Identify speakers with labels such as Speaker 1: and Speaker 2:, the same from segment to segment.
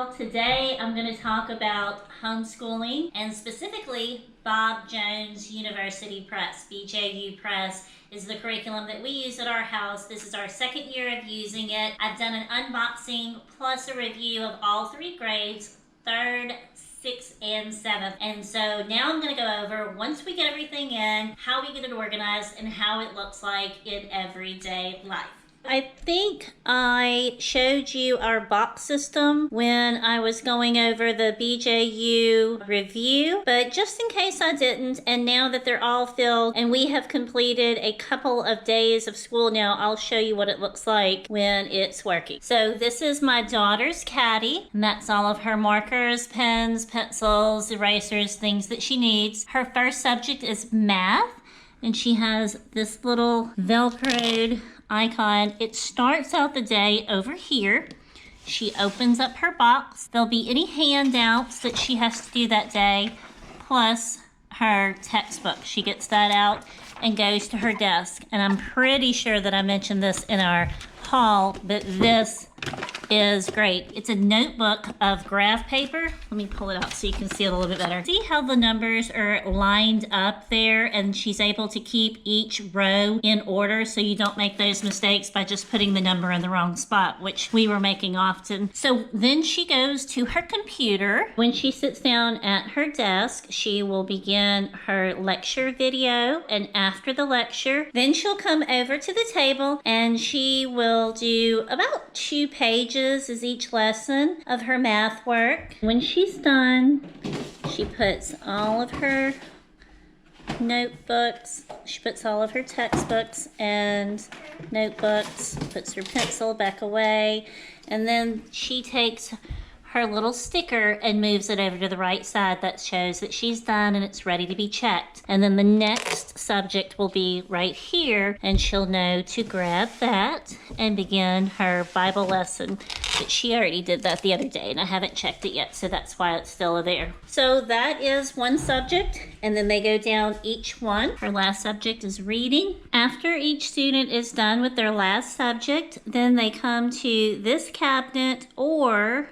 Speaker 1: y'all. Today I'm going to talk about homeschooling and specifically Bob Jones University Press. BJU Press is the curriculum that we use at our house. This is our second year of using it. I've done an unboxing plus a review of all three grades, 3rd, 6th, and 7th. And so now I'm going to go over, once we get everything in, how we get it organized and how it looks like in everyday life. I think I showed you our box system when I was going over the BJU review, but just in case I didn't, and now that they're all filled and we have completed a couple of days of school now, I'll show you what it looks like when it's working. So this is my daughter's caddy, and that's all of her markers, pens, pencils, erasers, things that she needs. Her first subject is math, and she has this little Velcroed icon. It starts out the day over here. She opens up her box. There'll be any handouts that she has to do that day, plus her textbook. She gets that out and goes to her desk. And I'm pretty sure that I mentioned this in our haul, but this is great. It's a notebook of graph paper. Let me pull it out so you can see it a little bit better. See how the numbers are lined up there, and she's able to keep each row in order so you don't make those mistakes by just putting the number in the wrong spot, which we were making often. So then she goes to her computer. When she sits down at her desk, she will begin her lecture video, and after the lecture, then she'll come over to the table and she will do about 2 pages is each lesson of her math work. When she's done, she puts all of her notebooks, she puts all of her textbooks and notebooks, puts her pencil back away, and then she takes her little sticker and moves it over to the right side. That shows that she's done and it's ready to be checked. And then the next subject will be right here, and she'll know to grab that and begin her Bible lesson. But she already did that the other day and I haven't checked it yet, so that's why it's still there. So that is one subject, and then they go down each one. Her last subject is reading. After each student is done with their last subject, then they come to this cabinet or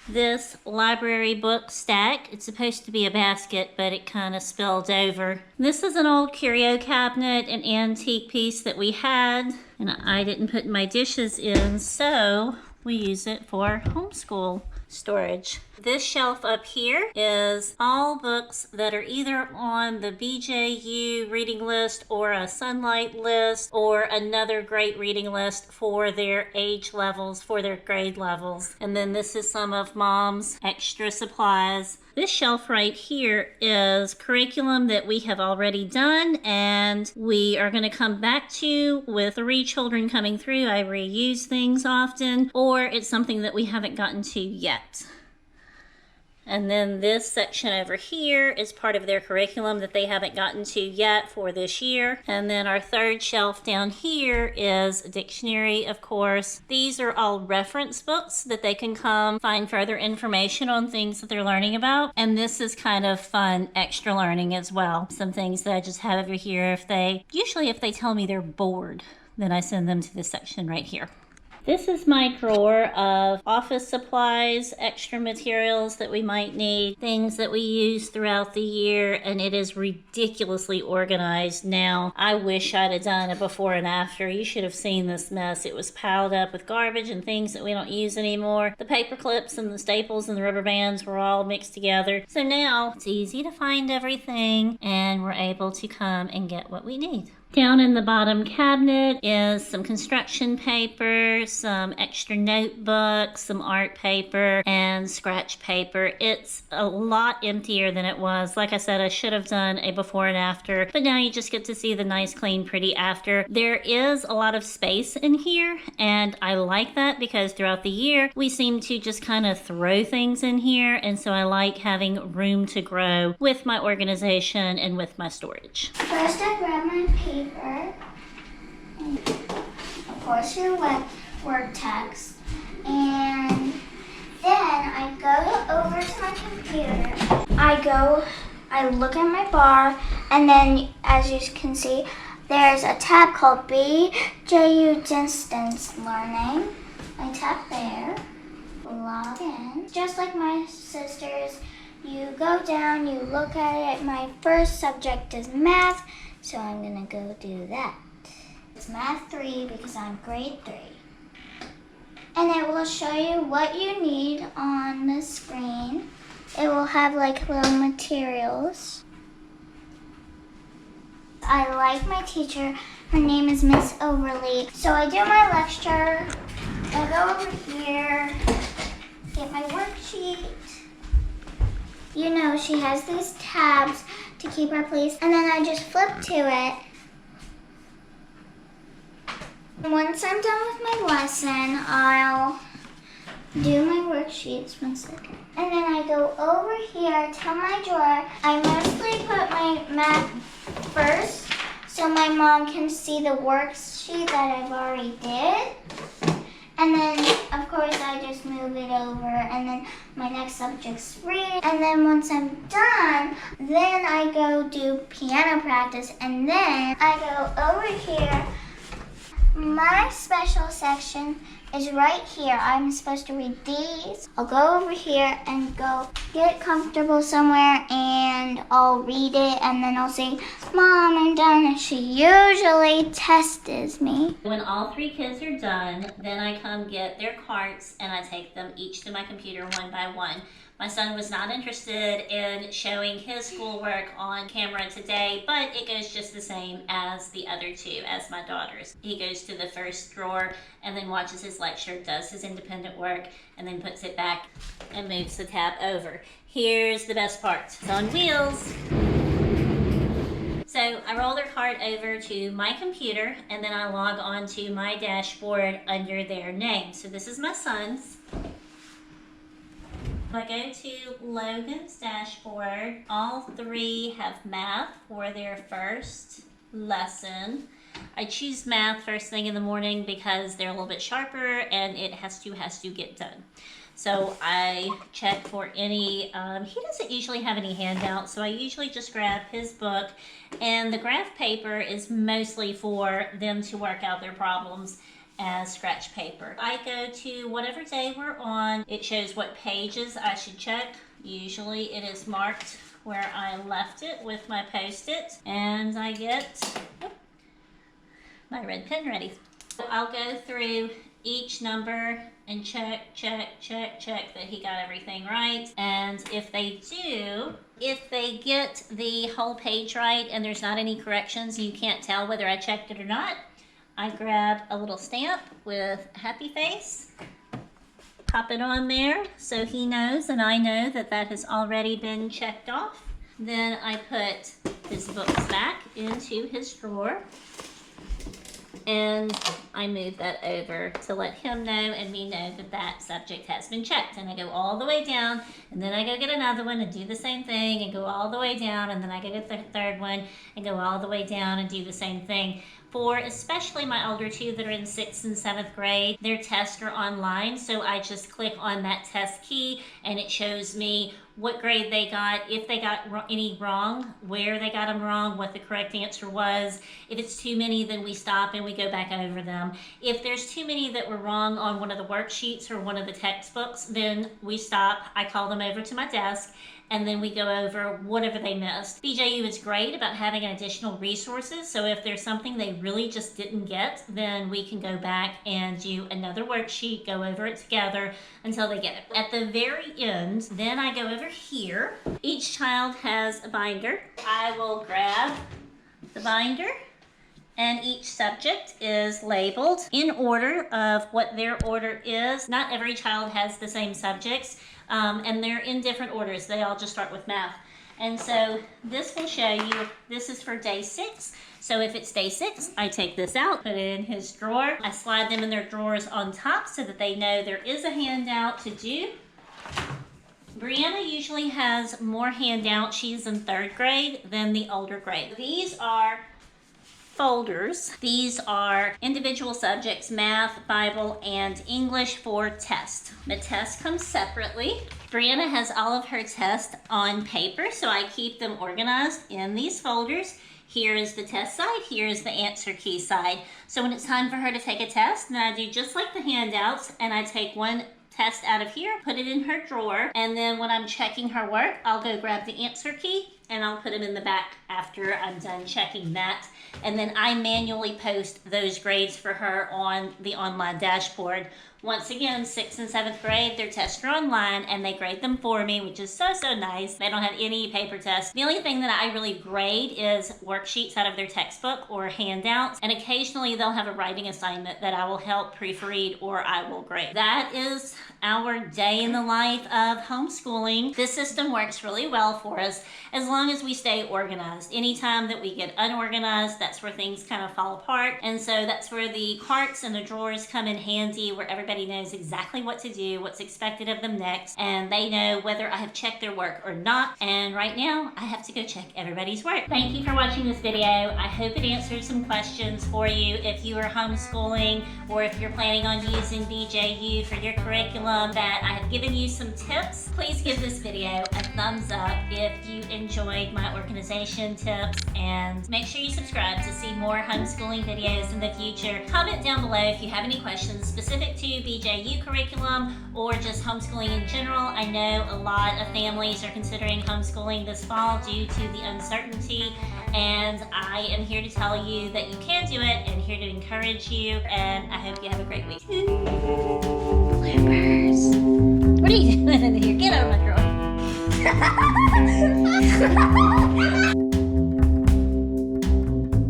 Speaker 1: this library book stack. It's supposed to be a basket, but it kind of spilled over. This is an old curio cabinet, an antique piece that we had, and I didn't put my dishes in, so we use it for homeschool storage. This shelf up here is all books that are either on the BJU reading list or a Sunlight list or another great reading list for their age levels, for their grade levels. And then this is some of Mom's extra supplies. This shelf right here is curriculum that we have already done and we are going to come back to with 3 children coming through. I reuse things often, or it's something that we haven't gotten to yet. And then this section over here is part of their curriculum that they haven't gotten to yet for this year. And then our third shelf down here is a dictionary, of course. These are all reference books that they can come find further information on things that they're learning about. And this is kind of fun extra learning as well. Some things that I just have over here. Usually if they tell me they're bored, then I send them to this section right here. This is my drawer of office supplies, extra materials that we might need, things that we use throughout the year, and it is ridiculously organized now. I wish I'd have done a before and after. You should have seen this mess. It was piled up with garbage and things that we don't use anymore. The paper clips and the staples and the rubber bands were all mixed together. So now it's easy to find everything and we're able to come and get what we need. Down in the bottom cabinet is some construction paper, some extra notebooks, some art paper, and scratch paper. It's a lot emptier than it was. Like I said, I should have done a before and after, but now you just get to see the nice, clean, pretty after. There is a lot of space in here, and I like that because throughout the year, we seem to just kind of throw things in here, and so I like having room to grow with my organization and with my storage.
Speaker 2: First, I grab my paper. And of course, your work text, and then I go over to my computer. I look at my bar, and then, as you can see, there's a tab called BJU Distance Learning. I tap there. log in. Just like my sisters, you go down, you look at it. My first subject is math, so I'm gonna go do that. It's math 3 because I'm grade 3. And it will show you what you need on the screen. It will have like little materials. I like my teacher. Her name is Miss Overly. So I do my lecture. I go over here, get my worksheet. You know, she has these tabs to keep our place. And then I just flip to it. Once I'm done with my lesson, I'll do my worksheets. 1 second. And then I go over here to my drawer. I mostly put my math first so my mom can see the worksheet that I've already did. And then, of course, I just move it over, and then my next subject's read. And then once I'm done, then I go do piano practice, and then I go over here. My special section is right here. I'm supposed to read these. I'll go over here and go get comfortable somewhere and I'll read it and then I'll say, Mom, I'm done. And she usually tests me.
Speaker 1: When all 3 kids are done, then I come get their carts and I take them each to my computer one by one. My son was not interested in showing his schoolwork on camera today, but it goes just the same as the other 2, as my daughter's. He goes to the first drawer and then watches his lecture, does his independent work, and then puts it back and moves the tab over. Here's the best part. It's on wheels. So I roll their cart over to my computer and then I log on to my dashboard under their name. So this is my son's. I go to Logan's dashboard. All 3 have math for their first lesson. I choose math first thing in the morning because they're a little bit sharper and it has to get done. So I check for any, he doesn't usually have any handouts, so I usually just grab his book, and the graph paper is mostly for them to work out their problems as scratch paper. I go to whatever day we're on. It shows what pages I should check. Usually it is marked where I left it with my Post-it, and I get my red pen ready. So I'll go through each number and check that he got everything right. And if they do, if they get the whole page right and there's not any corrections, you can't tell whether I checked it or not, I grab a little stamp with happy face, pop it on there so he knows and I know that that has already been checked off. Then I put his books back into his drawer and I move that over to let him know and me know that that subject has been checked. And I go all the way down and then I go get another one and do the same thing and go all the way down, and then I go get the third one and go all the way down and do the same thing. For especially my older 2 that are in 6th and 7th grade, their tests are online, so I just click on that test key and it shows me what grade they got, if they got any wrong, where they got them wrong, what the correct answer was. If it's too many, then we stop and we go back over them. If there's too many that were wrong on one of the worksheets or one of the textbooks, then we stop. I call them over to my desk and then we go over whatever they missed. BJU is great about having additional resources, so if there's something they really just didn't get, then we can go back and do another worksheet, go over it together until they get it. At the very end, then I go over here. Each child has a binder. I will grab the binder, and each subject is labeled in order of what their order is. Not every child has the same subjects. And they're in different orders. They all just start with math. And so this will show you, this is for day 6. So if it's day 6, I take this out, put it in his drawer. I slide them in their drawers on top so that they know there is a handout to do. Brianna usually has more handouts. She's in 3rd grade than the older grade. These are folders. These are individual subjects, math, Bible, and English for test. The test comes separately. Brianna has all of her tests on paper, so I keep them organized in these folders. Here is the test side, here is the answer key side. So when it's time for her to take a test, then I do just like the handouts, and I take one test out of here, put it in her drawer, and then when I'm checking her work, I'll go grab the answer key and I'll put them in the back after I'm done checking that. And then I manually post those grades for her on the online dashboard. Once again, 6th and 7th grade, their tests are online and they grade them for me, which is so nice. They don't have any paper tests. The only thing that I really grade is worksheets out of their textbook or handouts, and occasionally they'll have a writing assignment that I will help proofread or I will grade. That is our day in the life of homeschooling. This system works really well for us as long as we stay organized. Anytime that we get unorganized, that's where things kind of fall apart, and so that's where the carts and the drawers come in handy, where everybody knows exactly what to do, what's expected of them next, and they know whether I have checked their work or not. And right now, I have to go check everybody's work. Thank you for watching this video. I hope it answered some questions for you if you are homeschooling or if you're planning on using BJU for your curriculum, that I have given you some tips. Please give this video a thumbs up if you enjoyed my organization tips, and make sure you subscribe to see more homeschooling videos in the future. Comment down below if you have any questions specific to BJU curriculum or just homeschooling in general. I know a lot of families are considering homeschooling this fall due to the uncertainty, and I am here to tell you that you can do it and here to encourage you, and I hope you have a great week. Bloopers. What are you doing in here? Get out of my drawer.